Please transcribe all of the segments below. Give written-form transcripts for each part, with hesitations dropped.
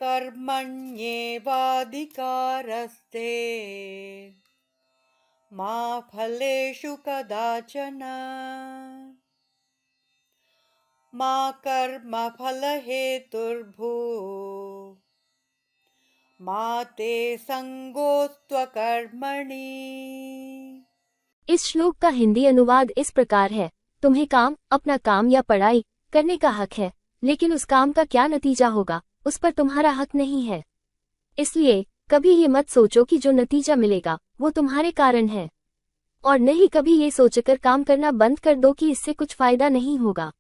कर्मण्येवाधिकारस्ते मा फलेषु कदाचन मा कर्मफलहेतुर्भूः मा ते संगोऽस्त्वकर्मणि। इस श्लोक का हिंदी अनुवाद इस प्रकार है, तुम्हें काम, अपना काम या पढ़ाई करने का हक है, लेकिन उस काम का क्या नतीजा होगा उस पर तुम्हारा हक नहीं है। इसलिए कभी ये मत सोचो कि जो नतीजा मिलेगा वो तुम्हारे कारण है, और नहीं कभी ये सोचकर काम करना बंद कर दो कि इससे कुछ फायदा नहीं होगा।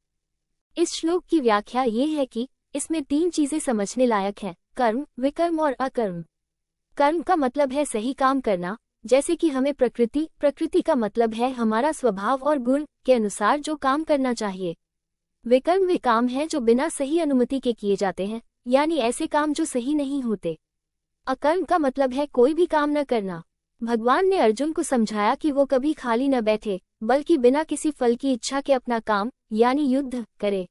इस श्लोक की व्याख्या ये है कि इसमें 3 चीजें समझने लायक हैं, कर्म, विकर्म और अकर्म। कर्म का मतलब है सही काम करना, जैसे कि हमें प्रकृति का मतलब है हमारा स्वभाव और गुण के अनुसार जो काम करना चाहिए। विकर्म वे काम हैं जो बिना सही अनुमति के किए जाते हैं, यानी ऐसे काम जो सही नहीं होते। अकर्म का मतलब है कोई भी काम न करना। भगवान ने अर्जुन को समझाया कि वो कभी खाली न बैठे, बल्कि बिना किसी फल की इच्छा के अपना काम यानी युद्ध करे।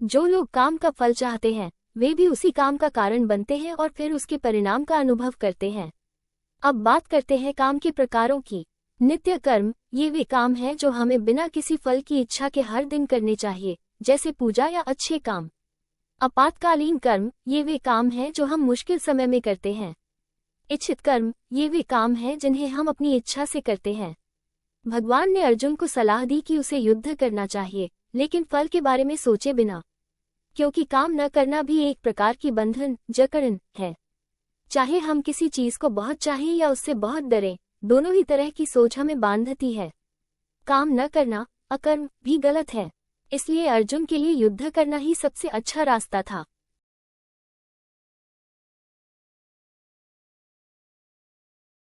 जो लोग काम का फल चाहते हैं वे भी उसी काम का कारण बनते हैं और फिर उसके परिणाम का अनुभव करते हैं। अब बात करते हैं काम के प्रकारों की। नित्य कर्म ये वे काम हैं जो हमें बिना किसी फल की इच्छा के हर दिन करने चाहिए, जैसे पूजा या अच्छे काम। आपातकालीन कर्म ये वे काम हैं जो हम मुश्किल समय में करते हैं। इच्छित कर्म ये वे काम हैं जिन्हें हम अपनी इच्छा से करते हैं। भगवान ने अर्जुन को सलाह दी कि उसे युद्ध करना चाहिए, लेकिन फल के बारे में सोचे बिना, क्योंकि काम न करना भी एक प्रकार की बंधन जकड़न है। चाहे हम किसी चीज को बहुत चाहें या उससे बहुत डरें, दोनों ही तरह की सोच हमें बांधती है। काम न करना, अकर्म, भी गलत है। इसलिए अर्जुन के लिए युद्ध करना ही सबसे अच्छा रास्ता था।